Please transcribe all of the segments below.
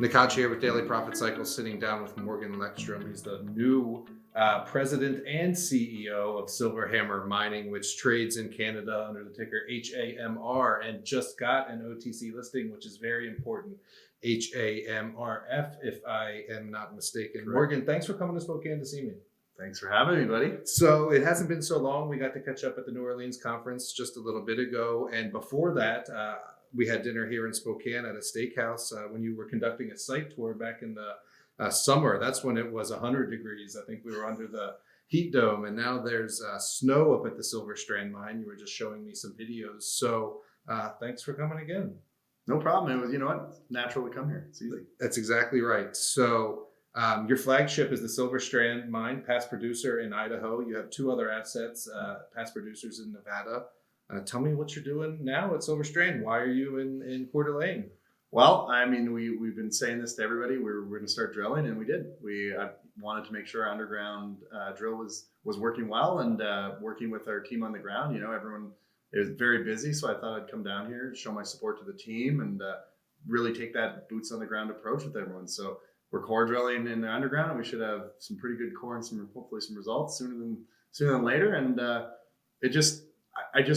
Nick Hodge here with Daily Profit Cycle, sitting down with Morgan Lekstrom. He's the new president and CEO of HAMR Mining, which trades in Canada under the ticker HAMR and just got an OTC listing, which is very important. HAMRF, if I am not mistaken. Correct. Morgan, thanks for coming to Spokane to see me. Thanks for having me, buddy. So it hasn't been so long. We got to catch up at the New Orleans conference just a little bit ago. And before that, we had dinner here in Spokane at a steakhouse when you were conducting a site tour back in the summer. That's when it was 100 degrees. I think we were under the heat dome, and now there's snow up at the Silver Strand mine. You were just showing me some videos. So thanks for coming again. No problem. It was, it's natural to come here. It's easy. That's exactly right. So your flagship is the Silver Strand mine, past producer in Idaho. You have two other assets, past producers in Nevada. Tell me what you're doing now at Silver Strand. Why are you in Coeur d'Alene? Well, I mean, we've been saying this to everybody. We're going to start drilling, and we did. I wanted to make sure our underground drill was working well, and working with our team on the ground. Everyone is very busy, so I thought I'd come down here, show my support to the team, and really take that boots on the ground approach with everyone. So we're core drilling in the underground, and we should have some pretty good core and hopefully some results sooner than later. And I just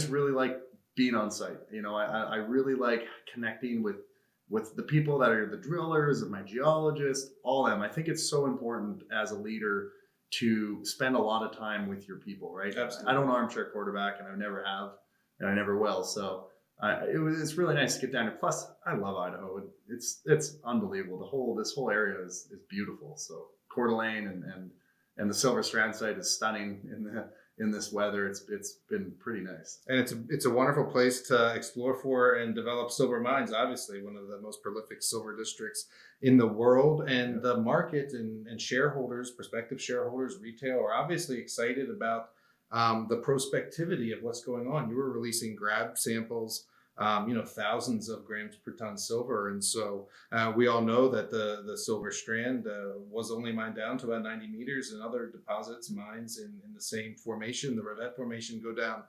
really like being on site. I really like connecting with the people that are the drillers and my geologists, all of them. I think it's so important as a leader to spend a lot of time with your people, right? Absolutely. I don't armchair quarterback, and I never have, and I never will. So it's really nice to get down here. Plus, I love Idaho. It's unbelievable. This whole area is beautiful. So Coeur d'Alene and the Silver Strand site is stunning in this weather. It's been pretty nice. And it's a wonderful place to explore for and develop silver mines, obviously one of the most prolific silver districts in the world. And the market and shareholders, prospective shareholders, retail are obviously excited about the prospectivity of what's going on. You were releasing grab samples, thousands of grams per ton silver. And so we all know that the Silver Strand was only mined down to about 90 meters, and other deposits, mines in the same formation, the Revette formation, go down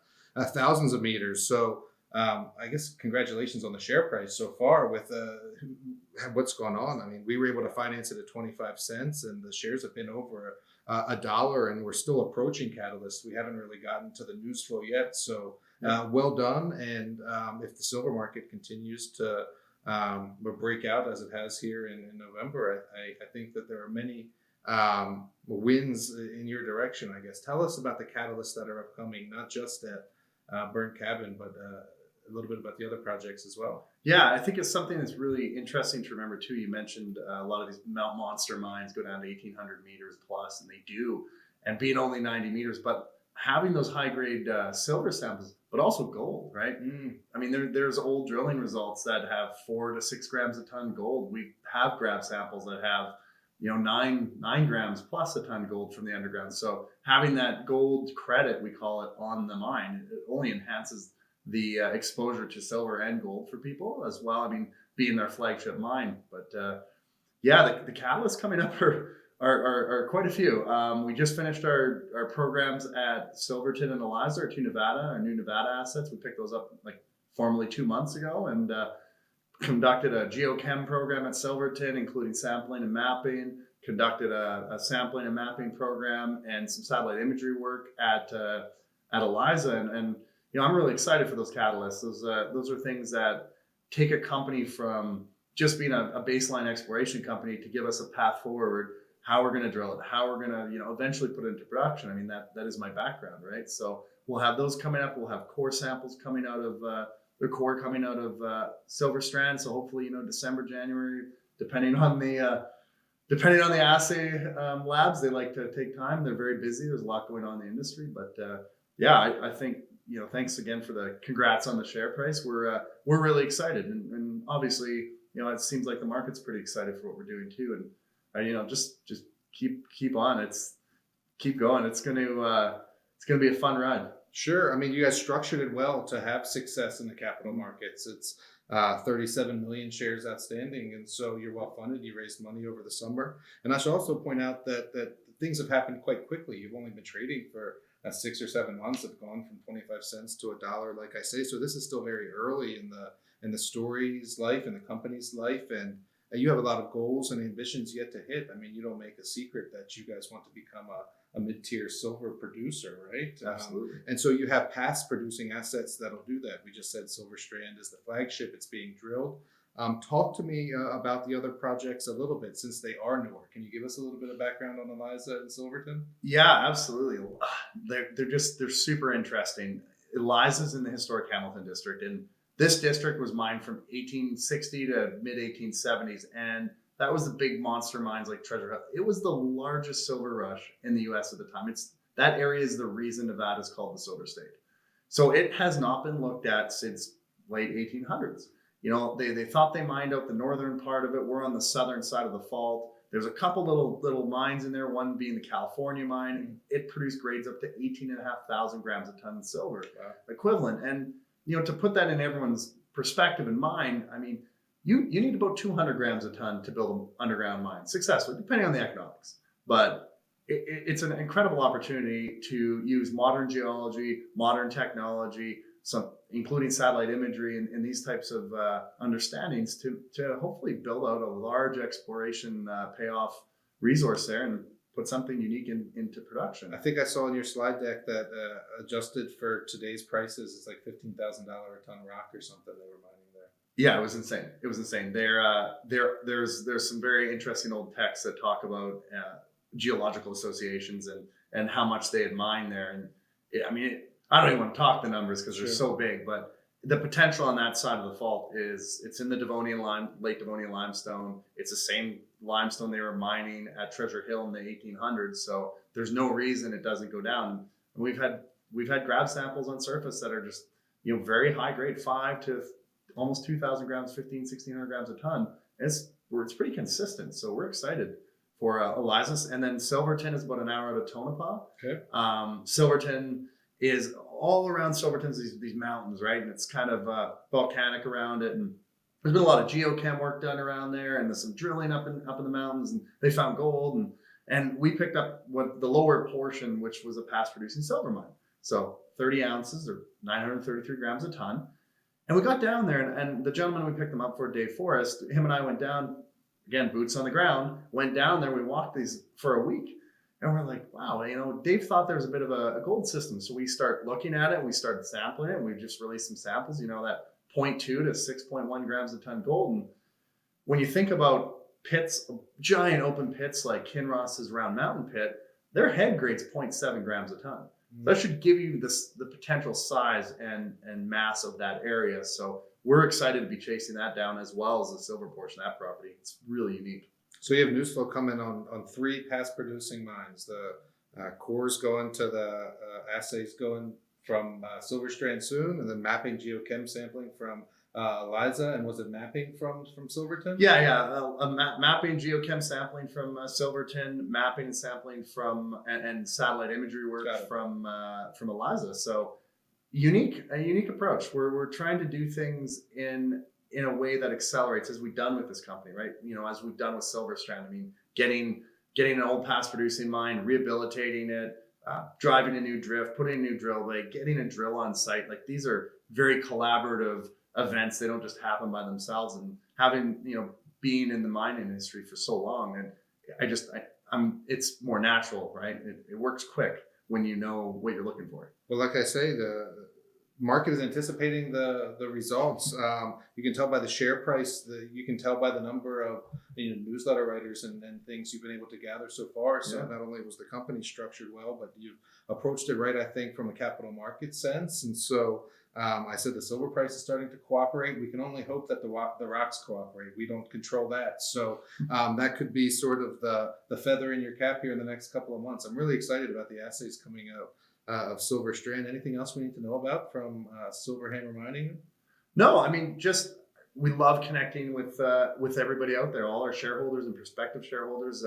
thousands of meters. So I guess congratulations on the share price so far with what's gone on. I mean, we were able to finance it at 25 cents, and the shares have been over $1, and we're still approaching catalyst. We haven't really gotten to the news flow yet. So well done. And if the silver market continues to break out as it has here in November, I think that there are many wins in your direction, I guess. Tell us about the catalysts that are upcoming, not just at Burnt Cabin, but a little bit about the other projects as well. Yeah, I think it's something that's really interesting to remember too. You mentioned a lot of these monster mines go down to 1,800 meters plus, and they do, and being only 90 meters, but having those high grade silver samples, but also gold, right? I mean, there's old drilling results that have 4 to 6 grams a ton gold. We have grab samples that have 9 grams plus a ton gold from the underground. So having that gold credit, we call it, on the mine, it only enhances the exposure to silver and gold for people as well. I mean, being their flagship mine. But the catalysts coming up are quite a few. We just finished our programs at Silverton and Eliza, our new Nevada assets. We picked those up formally 2 months ago, and conducted a geochem program at Silverton, including sampling and mapping. Conducted a sampling and mapping program and some satellite imagery work at Eliza, and I'm really excited for those catalysts. Those are things that take a company from just being a baseline exploration company to give us a path forward, how we're going to drill it, how we're going to eventually put it into production. I mean, that is my background, right? So we'll have those coming up. We'll have core samples coming out of Silver Strand. So hopefully, December, January, depending on the assay labs. They like to take time. They're very busy. There's a lot going on in the industry, but I think thanks again for the congrats on the share price. We're really excited, and obviously it seems like the market's pretty excited for what we're doing too. And just keep on. Keep going. It's gonna be a fun ride. Sure. I mean, you guys structured it well to have success in the capital markets. It's 37 million shares outstanding, and so you're well funded. You raised money over the summer, and I should also point out that things have happened quite quickly. You've only been trading for 6 or 7 months, have gone from 25 cents to $1, like I say. So this is still very early in the story's life and the company's life, and you have a lot of goals and ambitions yet to hit. I mean, you don't make a secret that you guys want to become a mid-tier silver producer, right? Absolutely. And so you have past producing assets that'll do that. We just said Silver Strand is the flagship. It's being drilled. Talk to me about the other projects a little bit, since they are newer. Can you give us a little bit of background on Eliza and Silverton? Yeah, absolutely. They're super interesting. Eliza's in the historic Hamilton district, and this district was mined from 1860 to mid 1870s, and that was the big monster mines like Treasure Hill. It was the largest silver rush in the U.S. at the time. It's that area is the reason Nevada is called the Silver State. So it has not been looked at since late 1800s. You know, they thought they mined out the northern part of it. We're on the southern side of the fault. There's a couple little mines in there, one being the California mine. And it produced grades up to 18,500 grams a ton of silver equivalent. And, you know, to put that in everyone's perspective and mind, I mean, you need about 200 grams a ton to build an underground mine successfully, depending on the economics. But it's an incredible opportunity to use modern geology, modern technology, including satellite imagery and these types of understandings to hopefully build out a large exploration payoff resource there and put something unique into production. I think I saw in your slide deck that adjusted for today's prices, it's like $15,000 a ton rock or something they were mining there. Yeah, it was insane. It was insane. There's some very interesting old texts that talk about geological associations and how much they had mined there. And I mean, I don't even want to talk the numbers because they're so big, but the potential on that side of the fault it's in the Lake Devonian limestone. It's the same limestone they were mining at Treasure Hill in the 1800s. So there's no reason it doesn't go down. And we've had grab samples on surface that are just, you know, very high grade, 5 to almost 2,000 grams, 1,600 grams a ton. It's pretty consistent. So we're excited for Eliza. And then Silverton is about an hour out of Tonopah. Okay. Silverton is all around Silverton's these mountains, right? And it's kind of volcanic around it. And there's been a lot of geochem work done around there, and there's some drilling up in the mountains, and they found gold. And we picked up what the lower portion, which was a past producing silver mine. So 30 ounces or 933 grams a ton. And we got down there, and the gentleman we picked them up for, Dave Forrest, him and I went down, again, boots on the ground, went down there. We walked these for a week. And we're like, wow, you know, Dave thought there was a bit of a gold system. So we start looking at it. We started sampling it. And we just released some samples, you know, that 0.2 to 6.1 grams a ton gold. And when you think about pits, giant open pits like Kinross's Round Mountain pit, their head grade's 0.7 grams a ton. That should give you the potential size and mass of that area. So we're excited to be chasing that down, as well as the silver portion of that property. It's really unique. So you have news flow coming on 3 past producing mines. The cores going to the assays going from Silver Strand soon, and then mapping geochem sampling from Eliza. And was it mapping from Silverton? Yeah. Mapping geochem sampling from Silverton, mapping and sampling from and satellite imagery work from Eliza. So a unique approach. We're trying to do things in a way that accelerates, as we've done with this company, right? You know, as we've done with Silver Strand. I mean, getting an old past producing mine, rehabilitating it, driving a new drift, putting a new drill leg, getting a drill on site. Like, these are very collaborative events. They don't just happen by themselves. And having, you know, being in the mining industry for so long, and it's more natural, right? It works quick when you know what you're looking for. Well, like I say, the market is anticipating the results. You can tell by the share price. You can tell by the number of newsletter writers and things you've been able to gather so far. So not only was the company structured well, but you've approached it right, I think, from a capital market sense. And so I said the silver price is starting to cooperate. We can only hope that the rocks cooperate. We don't control that. So that could be sort of the feather in your cap here in the next couple of months. I'm really excited about the assays coming out of Silver Strand. Anything else we need to know about from Silver Hammer Mining? No, I mean, just we love connecting with everybody out there, all our shareholders and prospective shareholders.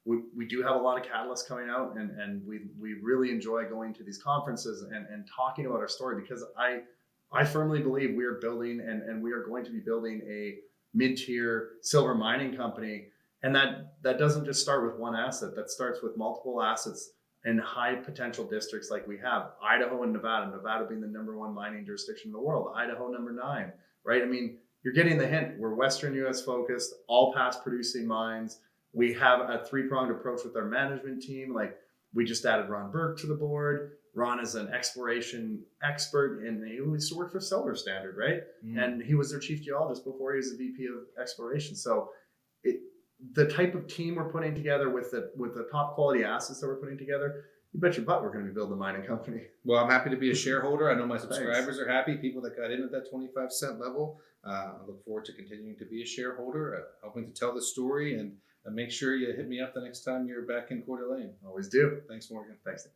We do have a lot of catalysts coming out, and we really enjoy going to these conferences and talking about our story, because I firmly believe we are building and we are going to be building a mid-tier silver mining company. And that doesn't just start with one asset. That starts with multiple assets in high potential districts like we have. Idaho and Nevada being the #1 mining jurisdiction in the world, Idaho #9, right? I mean, you're getting the hint. We're Western U.S. focused, all past producing mines. We have a three-pronged approach with our management team. Like, we just added Ron Burke to the board. Ron is an exploration expert, and he used to work for Silver Standard, right? And he was their chief geologist before he was the VP of exploration. So the type of team we're putting together with the top quality assets that we're putting together, you bet your butt we're going to be building a mining company. Well, I'm happy to be a shareholder. I know my subscribers are happy. People that got in at that 25-cent level. I look forward to continuing to be a shareholder, helping to tell the story, and make sure you hit me up the next time you're back in Coeur d'Alene. Always do. Thanks, Morgan. Thanks.